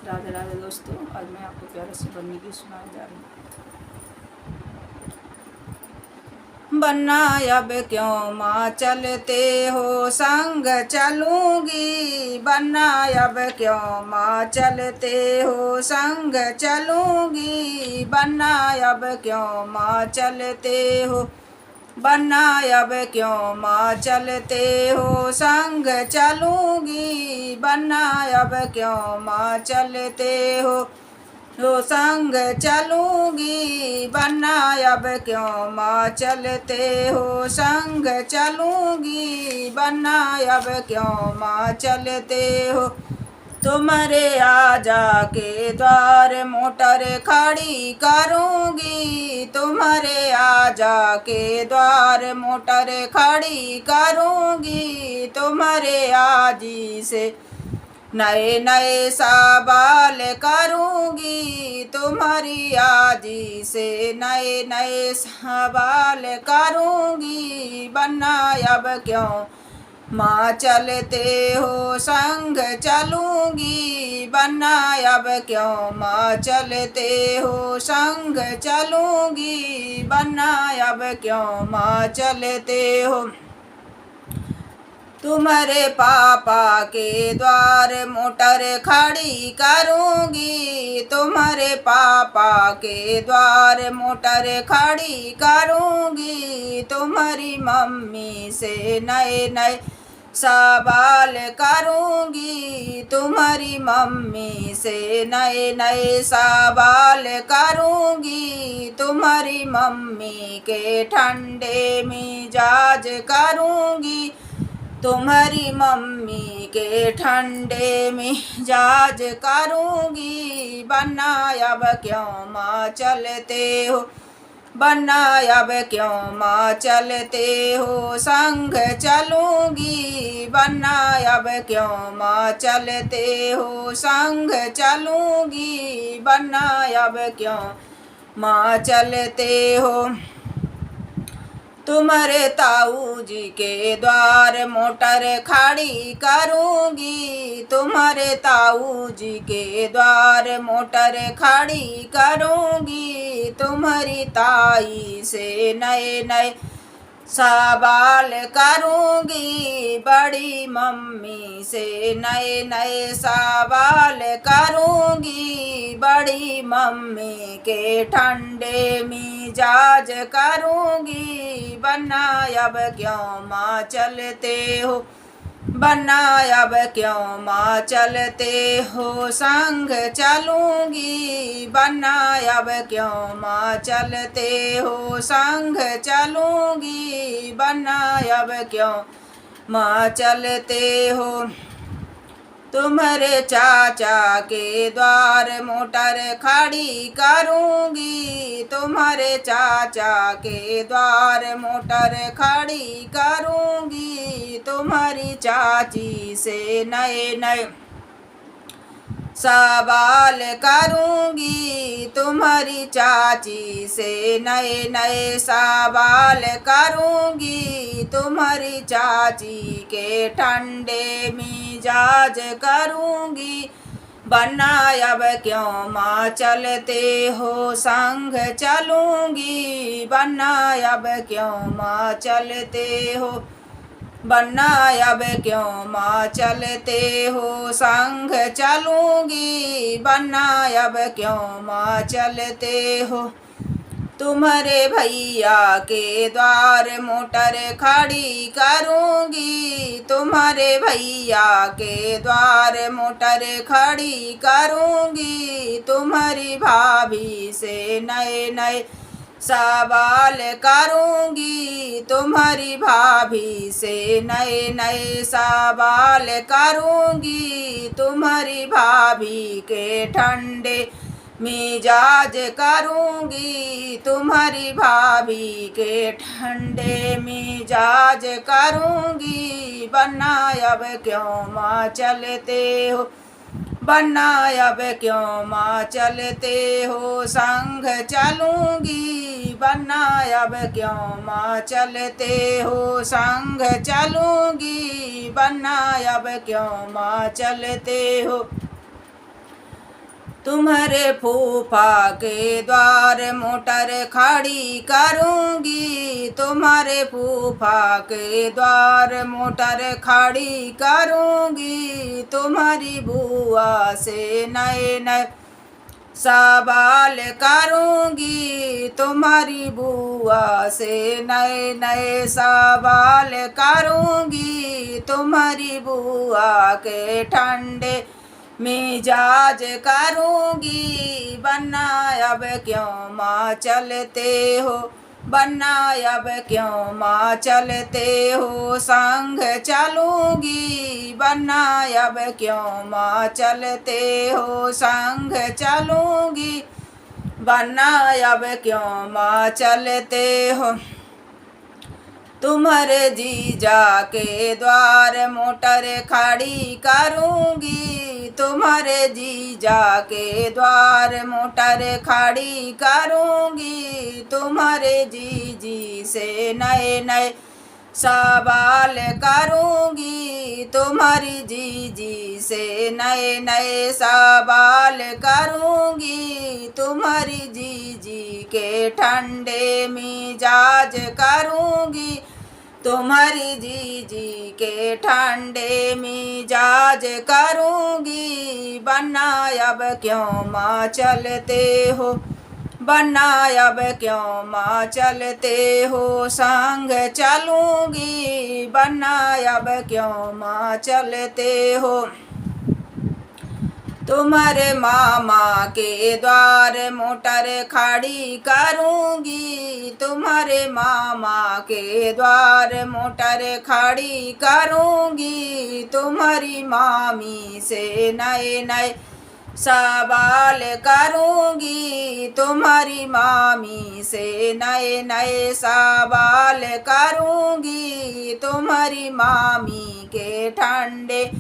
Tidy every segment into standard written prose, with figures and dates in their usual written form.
राधे राधे दोस्तों, आज मैं आपको प्यारे से बन्नी की सुनाने जा रही हूँ। बन्ना अब क्यों माँ चलते हो, संग चलूंगी। बन्ना अब क्यों माँ चलते हो, संग चलूंगी। बन्ना अब क्यों माँ चलते हो, बन्ना अब क्यों माँ चलते हो, संग चलूंगी। बन्ना अब क्यों माँ चलते हो, संग चलूंगी। बन्ना अब क्यों माँ चलते हो, संग चलूंगी। बन्ना अब क्यों माँ चलते हो, तुम्हारे आ जाके द्वार मोटर खड़ी करूंगी। तुम्हारे आ जाके द्वार मोटर खड़ी करूंगी। तुम्हारे आजी से नए नए सवाल करूंगी। तुम्हारी आजी से नए नए सवाल करूंगी। बन्ना अब क्यों माँ चलते हो, संग चलूंगी। बन्ना अब क्यों माँ चलते हो, संग चलूंगी। बन्ना अब क्यों माँ चलते हो, तुम्हारे पापा के द्वार मोटर खड़ी करूंगी। तुम्हारे पापा के द्वार मोटर खड़ी करूंगी। तुम्हारी मम्मी से नए नए सवाल करूंगी। तुम्हारी मम्मी से नए नए सवाल करूंगी। तुम्हारी मम्मी के ठंडे मिजाज करूंगी। तुम्हारी मम्मी के ठंडे मिजाज करूंगी। बन्ना अब क्यों माँ चलते हो, बन्ना अब क्यों माँ चलते हो, संग चलूंगी। बन्ना अब क्यों माँ चलते हो, संग चलूंगी। बन्ना अब क्यों माँ चलते हो, तुम्हारे ताऊ जी के द्वार मोटर खड़ी करूंगी। तुम्हारे ताऊ जी के द्वार मोटर खड़ी करूंगी। तुम्हारी ताई से नए नए सवाल करूंगी। बड़ी मम्मी से नए नए सवाल करूंगी। बड़ी मम्मी के ठंडे मिजाज करूंगी। बन्ना अब क्यों माँ चलते हो, बन्ना अब क्यों माँ चलते हो, संग चलूंगी। बन्ना अब क्यों माँ चलते हो, संग चलूंगी। बन्ना अब क्यों माँ चलते हो, तुम्हारे चाचा के द्वार मोटर खड़ी करूंगी। तुम्हारे चाचा के द्वार मोटर खड़ी करूंगी। तुम्हारी चाची से नए नए सवाल करूंगी। तुम्हारी चाची से नए नए सवाल करूंगी। तुम्हारी चाची के ठंडे मिजाज करूंगी। बन्ना अब क्यों माँ चलते हो, संग चलूंगी। बन्ना अब क्यों माँ चलते हो, बन्ना अब क्यों माँ चलते हो, संग चलूंगी। बन्ना अब क्यों माँ चलते हो, तुम्हारे भैया के द्वार मोटर खड़ी करूंगी। तुम्हारे भैया के द्वार मोटर खड़ी करूंगी। तुम्हारी भाभी से नए नए सवाल करूंगी। तुम्हारी भाभी से नए नए सवाल करूंगी। तुम्हारी भाभी के ठंडे मिजाज करूंगी। तुम्हारी भाभी के ठंडे मिजाज करूंगी। बन्ना अब क्यों माँ चलते हो, बन्ना अब क्यों माँ चलते हो, संग चलूंगी। बन्ना अब क्यों माँ चलते हो, संग चलूंगी। बन्ना अब क्यों माँ चलते हो, तुम्हारे फूफा के द्वार मोटर खड़ी करूँगी, तुम्हारे फूफा के द्वार मोटर खड़ी करूँगी। तुम्हारी बुआ से नए नए सवाल करूँगी, तुम्हारी बुआ से नए नए सवाल करूँगी। तुम्हारी बुआ के ठंडे मिजाज करूँगी। बन्ना अब क्यों माँ चलते हो, बन्ना अब क्यों माँ चलते हो, संग चलूँगी। बन्ना अब क्यों माँ चलते हो, संग चलूँगी। बन्ना अब क्यों माँ चलते हो। तुम्हारे जीजा के द्वार मोटर खड़ी करूँगी, तुम्हारे जीजा के द्वार मोटर खड़ी करूँगी। तुम्हारे जीजी से नए नए सवाल करूँगी, तुम्हारी जीजी से नए नए सवाल करूँगी। तुम्हारी जीजी के ठंडे मिजाज करूँगी, तुम्हारी जीजी के ठंडे मिजाज करूँगी। बन्ना अब क्यों माँ चलते हो, बन्ना अब क्यों माँ चलते हो, संग चलूँगी। बन्ना अब क्यों माँ चलते हो। तुम्हारे मामा के द्वार मोटर खड़ी करूँगी, तुम्हारे मामा के द्वार मोटर खड़ी करूँगी। तुम्हारी मामी से नए नए सवाल करूँगी, तुम्हारी मामी से नए नए सवाल करूँगी। तुम्हारी मामी के ठंडे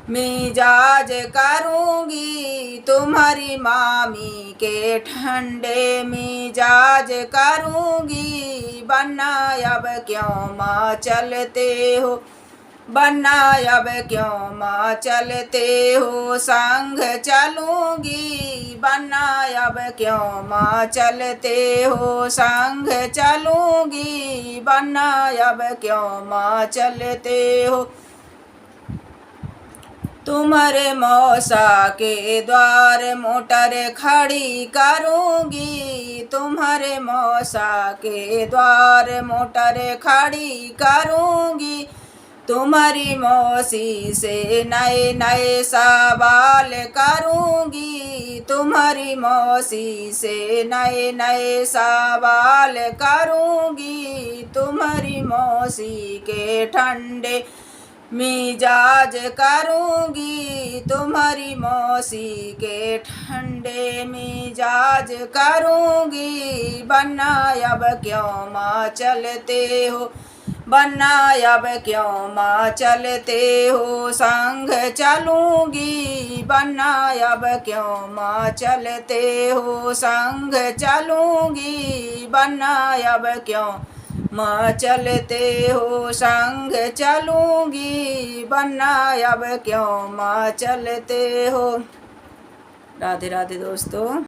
मिजाज करूँगी, तुम्हारी मामी के ठंडे मिजाज करूँगी। बन्ना अब क्यों माँ चलते हो, बन्ना अब क्यों माँ चलते हो, संग चलूँगी। बन्ना अब क्यों माँ चलते हो, संग चलूँगी। बन्ना अब क्यों माँ चलते हो। तुम्हारे मौसा के द्वार मोटर खड़ी करूँगी, तुम्हारे मौसा के द्वार मोटर खड़ी करूँगी। तुम्हारी मौसी से नए नए सवाल करूँगी, तुम्हारी मौसी से नए नए सवाल करूँगी। तुम्हारी मौसी के ठंडे मिजाज करूँगी, तुम्हारी मौसी के ठंडे मिजाज करूँगी। बन्ना अब क्यों माँ चलते हो, बन्ना अब क्यों माँ चलते हो, संग चलूँगी। बन्ना अब क्यों माँ चलते हो, संग चलूँगी। बन्ना अब क्यों माँ चलते हो, संग चलूँगी। बन्ना अब क्यों माँ चलते हो। राधे राधे दोस्तों।